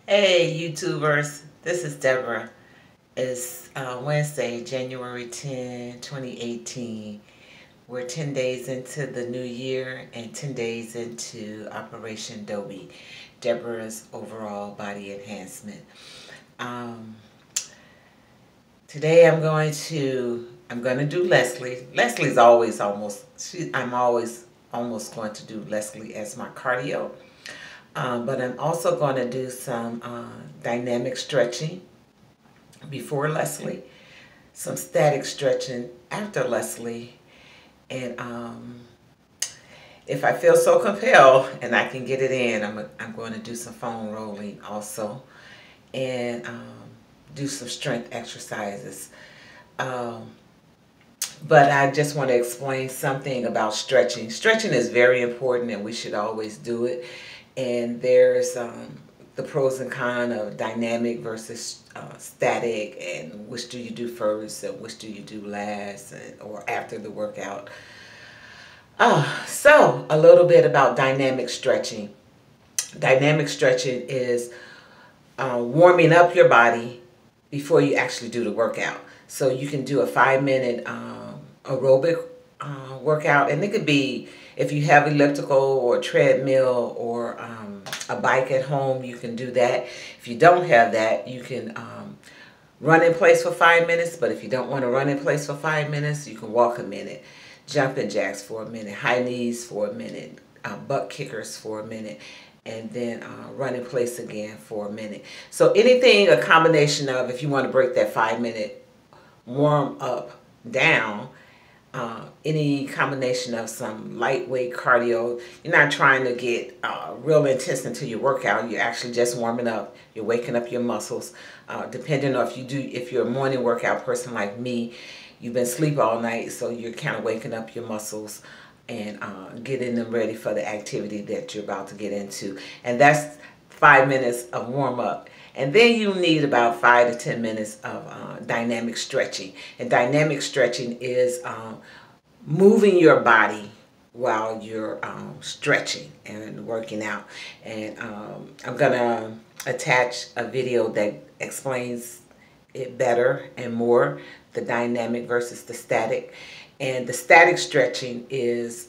Hey YouTubers, this is Deborah. It's Wednesday, January 10, 2018. We're 10 days into the new year and 10 days into Operation DOBE, Deborah's overall body enhancement. Um, Today I'm going to do Leslie. Leslie's always I'm always almost going to do Leslie as my cardio. But I'm also going to do some dynamic stretching before Leslie, some static stretching after Leslie, and if I feel so compelled and I can get it in, I'm going to do some foam rolling also, and do some strength exercises. Um, but I just want to explain something about stretching. Stretching is very important and we should always do it. And there's the pros and cons of dynamic versus static, and which do you do first and which do you do last or after the workout. So a little bit about dynamic stretching. Dynamic stretching is warming up your body before you actually do the workout. So you can do a 5-minute aerobic workout, and it could be, if you have elliptical or treadmill or a bike at home, you can do that. If you don't have that, you can run in place for 5 minutes, but if you don't want to run in place for 5 minutes, you can walk a minute, jumping jacks for a minute, high knees for a minute, butt kickers for a minute, and then run in place again for a minute. So anything, a combination of, if you want to break that 5-minute warm up down, any combination of some lightweight cardio. You're not trying to get real intense into your workout. You're actually just warming up. You're waking up your muscles. Depending on if you're a morning workout person like me, you've been asleep all night, so you're kind of waking up your muscles and getting them ready for the activity that you're about to get into. And that's 5 minutes of warm up. And then you need about 5 to 10 minutes of dynamic stretching. And dynamic stretching is moving your body while you're stretching and working out. And I'm going to attach a video that explains it better and more, the dynamic versus the static. And the static stretching is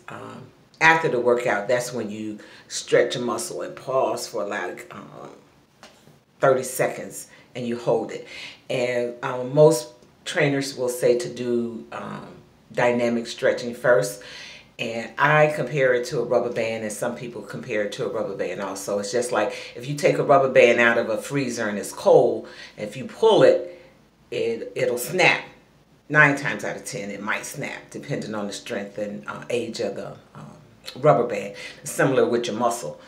after the workout. That's when you stretch a muscle and pause for like 30 seconds and you hold it. And most trainers will say to do dynamic stretching first, and I compare it to a rubber band, and some people compare it to a rubber band also. It's just like if you take a rubber band out of a freezer and it's cold, if you pull it, it'll snap. 9 times out of 10 it might snap, depending on the strength and age of the rubber band. Similar with your muscle.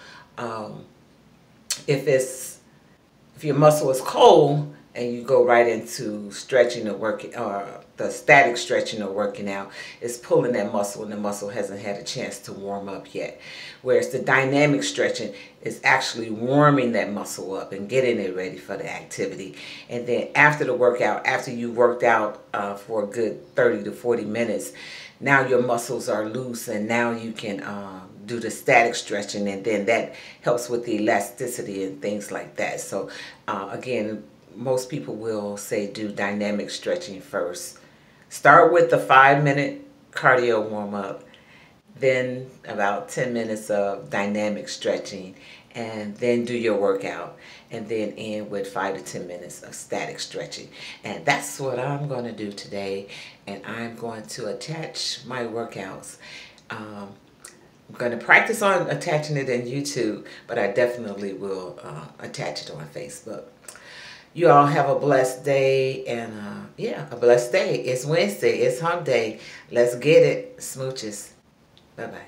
If your muscle is cold and you go right into stretching or the static stretching or working out, it's pulling that muscle and the muscle hasn't had a chance to warm up yet. Whereas the dynamic stretching is actually warming that muscle up and getting it ready for the activity. And then after the workout, after you worked out for a good 30 to 40 minutes, now your muscles are loose and now you can do the static stretching, and then that helps with the elasticity and things like that. So again, most people will say do dynamic stretching first. Start with the 5-minute cardio warm up, then about 10 minutes of dynamic stretching, and then do your workout, and then end with 5 to 10 minutes of static stretching. And that's what I'm going to do today, and I'm going to attach my workouts. I'm going to practice on attaching it in YouTube, but I definitely will attach it on Facebook. You all have a blessed day, and yeah, a blessed day. It's Wednesday. It's hump day. Let's get it. Smooches. Bye-bye.